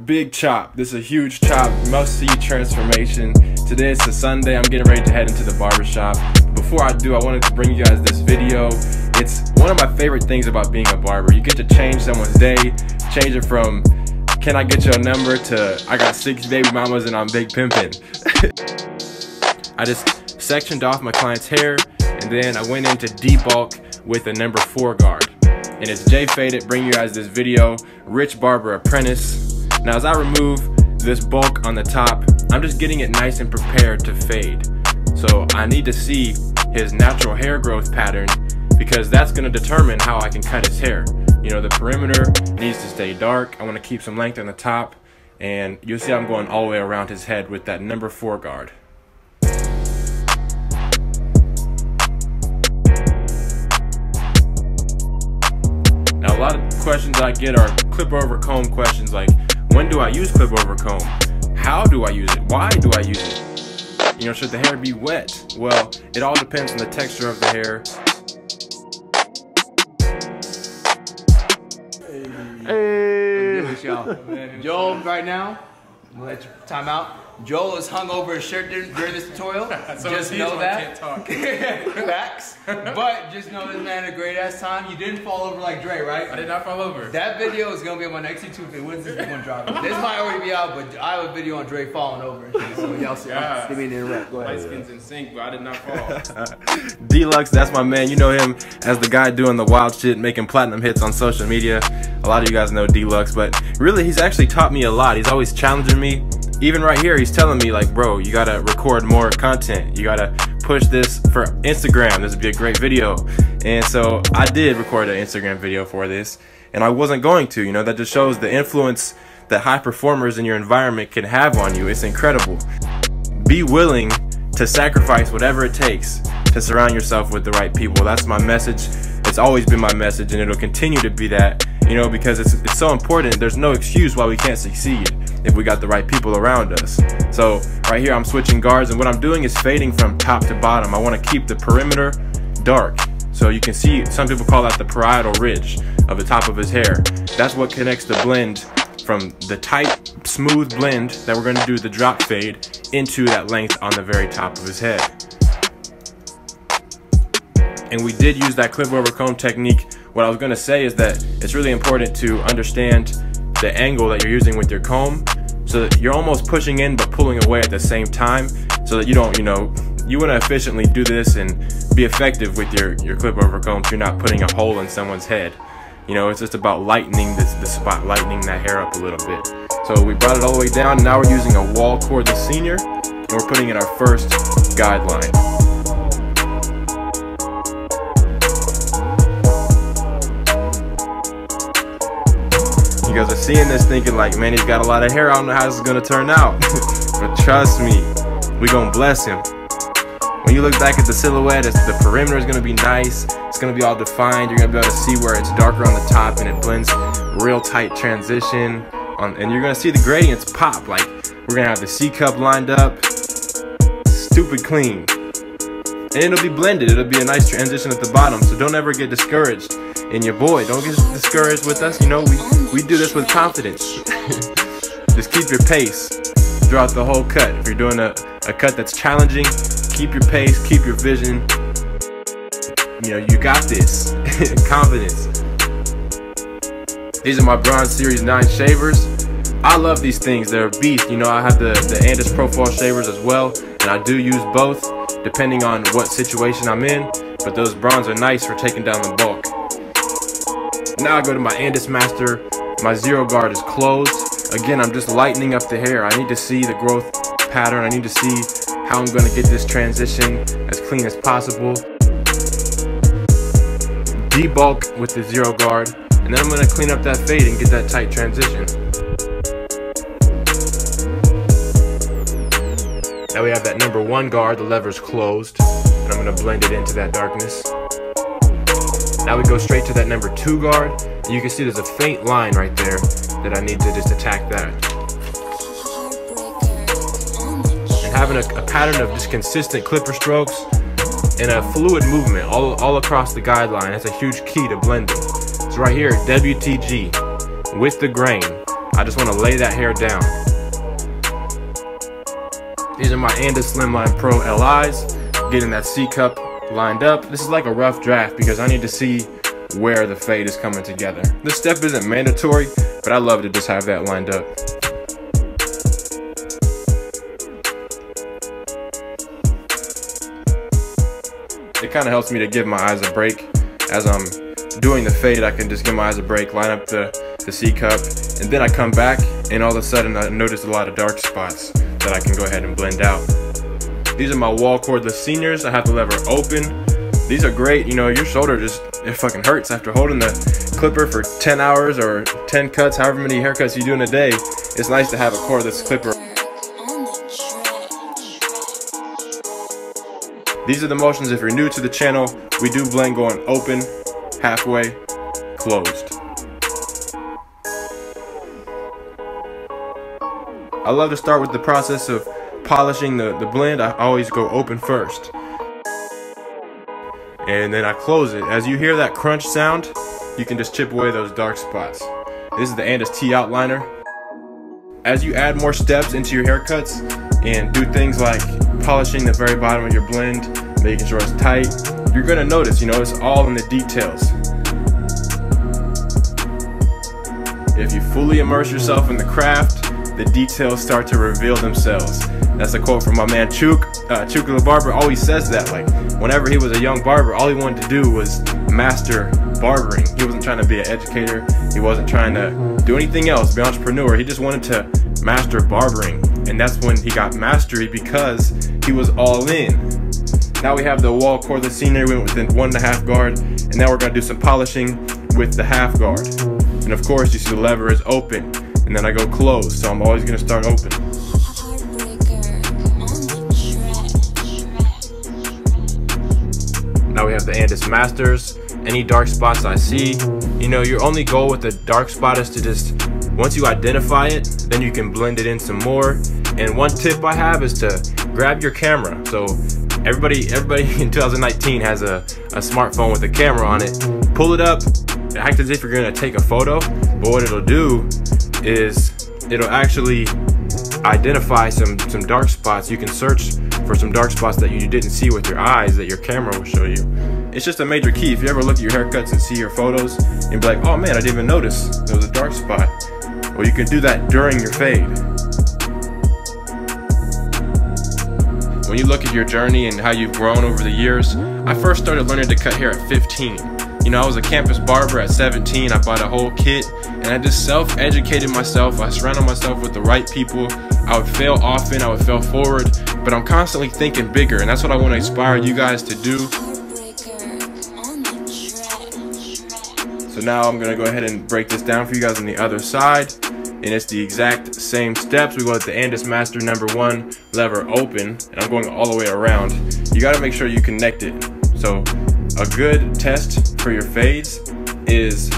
Big chop. This is a huge chop. Must see transformation. Today it's a Sunday. I'm getting ready to head into the barber shop. Before I do, I wanted to bring you guys this video. It's one of my favorite things about being a barber. You get to change someone's day, change it from can I get your number to I got 6 baby mamas and I'm big pimpin'. I just sectioned off my client's hair and then I went into debulk with a number 4 guard. And it's Jfadeit bringing you guys this video, Rich Barber Apprentice. Now as I remove this bulk on the top, I'm just getting it nice and prepared to fade. So I need to see his natural hair growth pattern because that's going to determine how I can cut his hair. You know, the perimeter needs to stay dark. I want to keep some length on the top, and you'll see I'm going all the way around his head with that number 4 guard. Now a lot of questions I get are clip over comb questions like, when do I use clip over comb? How do I use it? Why do I use it? You know, should the hair be wet? Well, it all depends on the texture of the hair. Hey. Joel, right now, I'm gonna let you time out. Joel is hungover as shirt during this tutorial. So just know that. Can't talk. Facts. But just know this man had a great ass time. You didn't fall over like Dre, right? I did not fall over. That video is gonna be on my next YouTube video. When's this one dropping? This might already be out, but I have a video on Dre falling over. So y'all see. Didn't mean to interrupt. Go ahead. My skin's in sync, but I did not fall. Deluxe, that's my man. You know him as the guy doing the wild shit, making platinum hits on social media. A lot of you guys know Deluxe, but really he's actually taught me a lot. He's always challenging me. Even right here, he's telling me like, bro, you gotta record more content. You gotta push this for Instagram. This would be a great video. And so I did record an Instagram video for this, and I wasn't going to. You know, that just shows the influence that high performers in your environment can have on you. It's incredible. Be willing to sacrifice whatever it takes to surround yourself with the right people. That's my message. It's always been my message, and it'll continue to be that, you know, because it's so important. There's no excuse why we can't succeed if we got the right people around us. So right here I'm switching guards, and what I'm doing is fading from top to bottom. I want to keep the perimeter dark, so you can see, some people call that the parietal ridge of the top of his hair. That's what connects the blend from the tight, smooth blend that we're going to do the drop fade into that length on the very top of his head. And we did use that clip over comb technique. What I was going to say is that it's really important to understand the angle that you're using with your comb, so that you're almost pushing in but pulling away at the same time, so that you don't, you know, you want to efficiently do this and be effective with your clip over comb so you're not putting a hole in someone's head. You know, it's just about lightening the spot, lightening that hair up a little bit. So we brought it all the way down, and now we're using a wall cordless senior, and we're putting in our first guideline. You guys are seeing this thinking like, man, he's got a lot of hair, I don't know how this is gonna turn out. But trust me, we gonna bless him. When you look back at the silhouette, the perimeter is gonna be nice, it's gonna be all defined, you're gonna be able to see where it's darker on the top and it blends real tight transition, and you're gonna see the gradients pop. Like, we're gonna have the C cup lined up, stupid clean. And it'll be blended, it'll be a nice transition at the bottom, so don't ever get discouraged. And your boy, don't get discouraged with us. You know, we do this with confidence. Just keep your pace throughout the whole cut. If you're doing a cut that's challenging, keep your pace, keep your vision. You know, you got this. Confidence. These are my Bronze Series 9 shavers. I love these things, they're a beast. You know, I have the Apprentice profile shavers as well, and I do use both depending on what situation I'm in, but those bronze are nice for taking down the bulk. Now I go to my Apprentice Master. My zero guard is closed. Again, I'm just lightening up the hair. I need to see the growth pattern. I need to see how I'm going to get this transition as clean as possible. Debulk with the zero guard, and then I'm going to clean up that fade and get that tight transition. Now we have that number 1 guard, the lever's closed, and I'm going to blend it into that darkness. Now we go straight to that number 2 guard. You can see there's a faint line right there that I need to just attack that. And having a pattern of just consistent clipper strokes and a fluid movement all across the guideline, that's a huge key to blending. So right here, WTG with the grain. I just want to lay that hair down. These are my Apprentice Slimline Pro LIs. Getting that C cup lined up. This is like a rough draft because I need to see where the fade is coming together. This step isn't mandatory, but I love to just have that lined up. It kind of helps me to give my eyes a break. As I'm doing the fade, I can just give my eyes a break, line up the C cup, and then I come back and all of a sudden I notice a lot of dark spots that I can go ahead and blend out. These are my wall cordless seniors. I have the lever open. These are great. You know, your shoulder just, it fucking hurts after holding the clipper for 10 hours or 10 cuts, however many haircuts you do in a day. It's nice to have a cordless clipper. These are the motions if you're new to the channel. We do blend going open, halfway, closed. I love to start with the process of polishing the blend. I always go open first. And then I close it. As you hear that crunch sound, you can just chip away those dark spots. This is the Apprentice T outliner. As you add more steps into your haircuts and do things like polishing the very bottom of your blend, making sure it's tight, you're gonna notice, you know, it's all in the details. If you fully immerse yourself in the craft, the details start to reveal themselves. That's a quote from my man Chuk. The Barber always says that, like, whenever he was a young barber, all he wanted to do was master barbering. He wasn't trying to be an educator. He wasn't trying to do anything else, be an entrepreneur. He just wanted to master barbering. And that's when he got mastery, because he was all in. Now we have the wall cordless senior. We went with the 1.5 guard. And now we're gonna do some polishing with the half guard. And of course, you see the lever is open. And then I go close, so I'm always gonna start open. Now we have the Apprentice Masters. Any dark spots I see, you know, your only goal with the dark spot is to just, once you identify it, then you can blend it in some more. And one tip I have is to grab your camera. So everybody in 2019 has a smartphone with a camera on it. Pull it up, act as if you're gonna take a photo, but what it'll do is it'll actually identify some dark spots. You can search for some dark spots that you didn't see with your eyes that your camera will show you. It's just a major key. If you ever look at your haircuts and see your photos and be like, oh man, I didn't even notice there was a dark spot. Well, you can do that during your fade. When you look at your journey and how you've grown over the years, I first started learning to cut hair at 15. You know, I was a campus barber at 17. I bought a whole kit and I just self-educated myself. I surrounded myself with the right people. I would fail often, I would fail forward, but I'm constantly thinking bigger, and that's what I want to inspire you guys to do. So now I'm gonna go ahead and break this down for you guys on the other side. And it's the exact same steps. We go with the Apprentice Master #1, lever open, and I'm going all the way around. You gotta make sure you connect it. So a good test for your fades is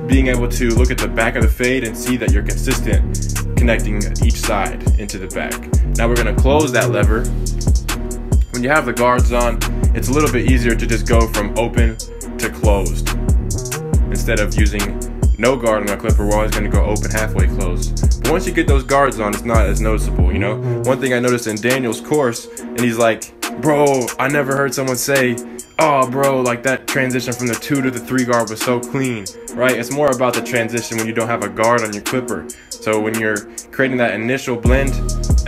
being able to look at the back of the fade and see that you're consistent connecting each side into the back. Now we're gonna close that lever. When you have the guards on, it's a little bit easier to just go from open to closed. Instead of using no guard on my clipper, we're always gonna go open, halfway, closed. But once you get those guards on, it's not as noticeable, you know? One thing I noticed in Daniel's course, and he's like, bro, I never heard someone say, oh bro, like that transition from the 2 to the 3 guard was so clean, right? It's more about the transition when you don't have a guard on your clipper. So when you're creating that initial blend,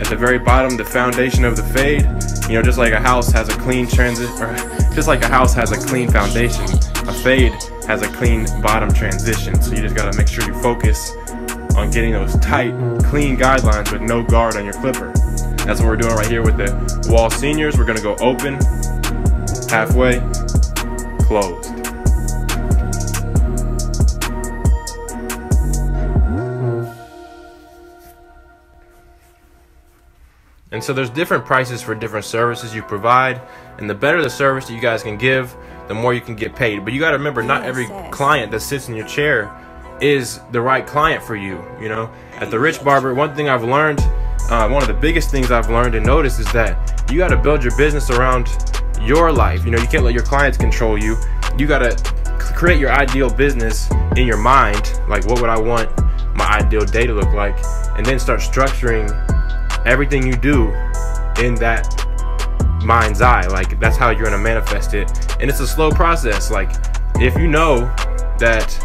at the very bottom, the foundation of the fade, you know, just like a house has a clean just like a house has a clean foundation, a fade has a clean bottom transition. So you just gotta make sure you focus on getting those tight, clean guidelines with no guard on your clipper. That's what we're doing right here with the wall seniors. We're gonna go open, halfway, closed. And so there's different prices for different services you provide, and the better the service that you guys can give, the more you can get paid. But you got to remember, not every client that sits in your chair is the right client for you. You know, at the Rich Barber, one thing I've learned, one of the biggest things I've learned and noticed is that you got to build your business around your life. You know, you can't let your clients control you. You got to create your ideal business in your mind. Like, what would I want my ideal day to look like, and then start structuring everything you do in that mind's eye. Like, that's how you're gonna manifest it. And it's a slow process. Like, if you know that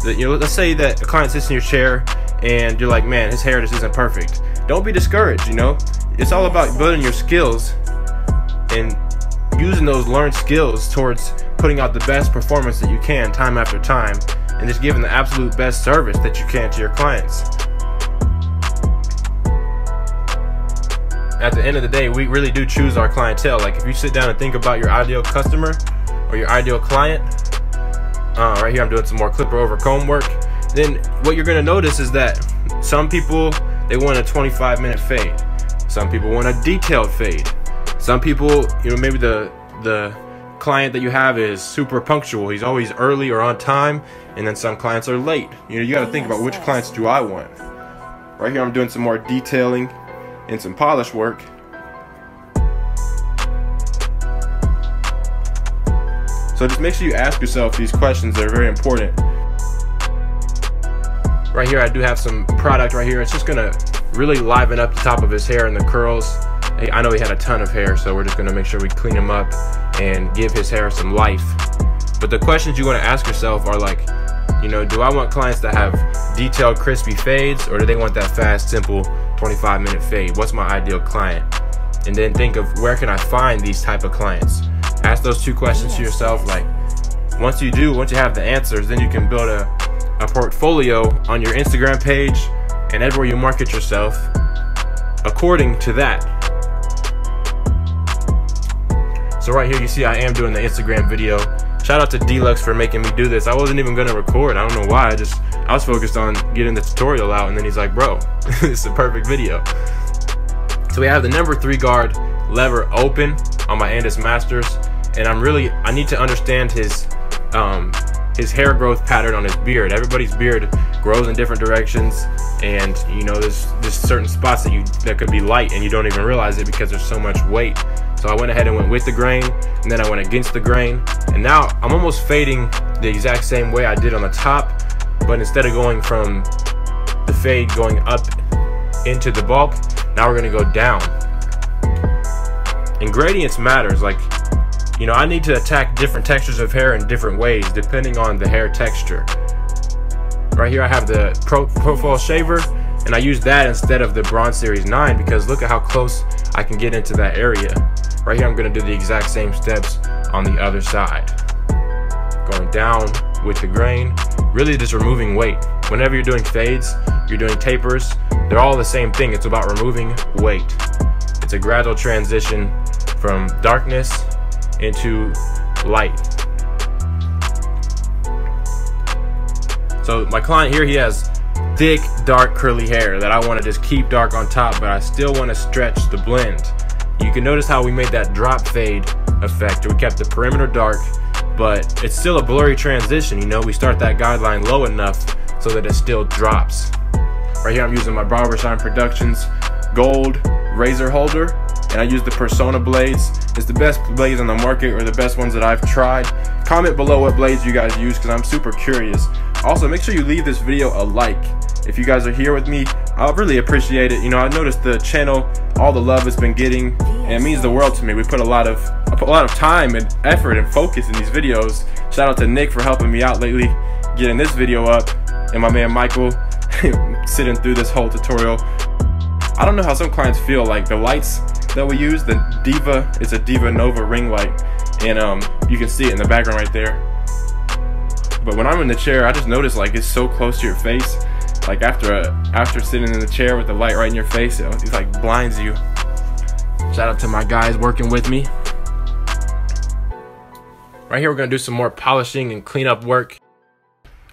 let's say that a client sits in your chair and you're like, man, his hair just isn't perfect. Don't be discouraged. It's all about building your skills and using those learned skills towards putting out the best performance that you can time after time, and just giving the absolute best service that you can to your clients. At the end of the day, we really do choose our clientele. Like, if you sit down and think about your ideal customer or your ideal client, right here I'm doing some more clipper over comb work, then what you're gonna notice is that some people, they want a 25-minute fade. Some people want a detailed fade. Some people, maybe the client that you have is super punctual. He's always early or on time, and then some clients are late. You got to think about, which clients do I want. Right here I'm doing some more detailing and some polish work. So just make sure you ask yourself these questions that are very important. Right here I do have some product right here. It's just gonna really liven up the top of his hair and the curls. I know he had a ton of hair, so we're just gonna make sure we clean him up and give his hair some life. But the questions you wanna ask yourself are like, do I want clients that have detailed, crispy fades, or do they want that fast, simple 25-minute fade? What's my ideal client? And then think of, where can I find these type of clients? Ask those two questions to yourself. Like, once you have the answers, then you can build a portfolio on your Instagram page and everywhere you market yourself according to that. So right here you see I am doing the Instagram video. Shout out to Deluxe for making me do this. I wasn't even gonna record. I don't know why. I was focused on getting the tutorial out, and then he's like, bro, it's a perfect video. So we have the number 3 guard lever open on my Apprentice Masters, and I need to understand his hair growth pattern on his beard. Everybody's beard grows in different directions, and there's certain spots that could be light and you don't even realize it because there's so much weight. So I went ahead and went with the grain, and then I went against the grain, and now I'm almost fading the exact same way I did on the top, but instead of going from the fade going up into the bulk, now we're gonna go down. And gradients matters. Like, I need to attack different textures of hair in different ways depending on the hair texture. Right here I have the Profile Shaver, and I use that instead of the Bronze Series 9 because look at how close I can get into that area. Right here I'm going to do the exact same steps on the other side. Going down with the grain, really just removing weight. Whenever you're doing fades, you're doing tapers, they're all the same thing. It's about removing weight. It's a gradual transition from darkness into light. So my client here, he has thick, dark, curly hair that I want to just keep dark on top, but I still want to stretch the blend. You can notice how we made that drop fade effect. We kept the perimeter dark, but it's still a blurry transition. We start that guideline low enough so that it still drops. Right here I'm using my Barber Productions gold razor holder, and I use the Persona blades. It's the best blades on the market, or the best ones that I've tried. Comment below what blades you guys use, because I'm super curious. Also, make sure you leave this video a like. If you guys are here with me, I'll really appreciate it. I noticed the channel, all the love it's been getting, and it means the world to me. I put a lot of time and effort and focus in these videos. Shout out to Nick for helping me out lately, getting this video up, and my man Michael sitting through this whole tutorial. I don't know how some clients feel. Like, the lights that we use, the Diva, it's a Diva Nova ring light, and you can see it in the background right there. But when I'm in the chair, I just notice, like, it's so close to your face. Like, after sitting in the chair with the light right in your face, it like blinds you. Shout out to my guys working with me. Right here we're gonna do some more polishing and cleanup work.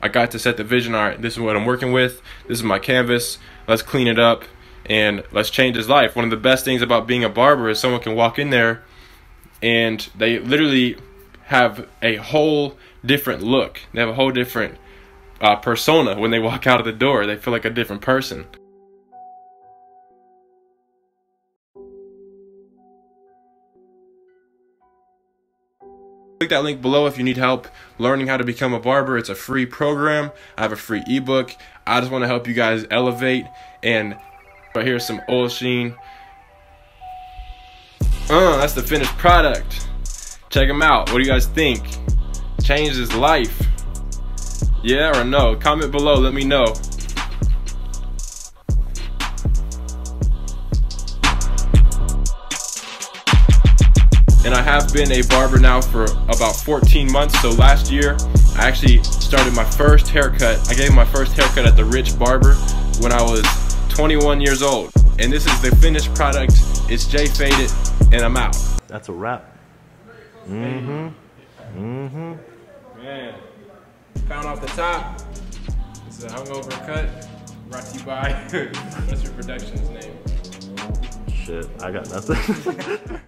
I got to set the vision. All right, this is what I'm working with. This is my canvas. Let's clean it up and let's change his life. One of the best things about being a barber is someone can walk in there and they literally have a whole different look. They have a whole different persona when they walk out of the door. They feel like a different person. Click that link below if you need help learning how to become a barber. It's a free program. I have a free ebook. I just want to help you guys elevate. And right here's some oil sheen. That's the finished product. Check them out. What do you guys think? Changed his life? Yeah or no? Comment below. Let me know. And I have been a barber now for about 14 months. So last year, I actually started my first haircut. I gave my first haircut at the Rich Barber when I was 21 years old. And this is the finished product. It's Jfadeit, and I'm out. That's a wrap. Man, pound off the top. This is a hungover cut. Brought to you by Mr. Productions name. Shit, I got nothing.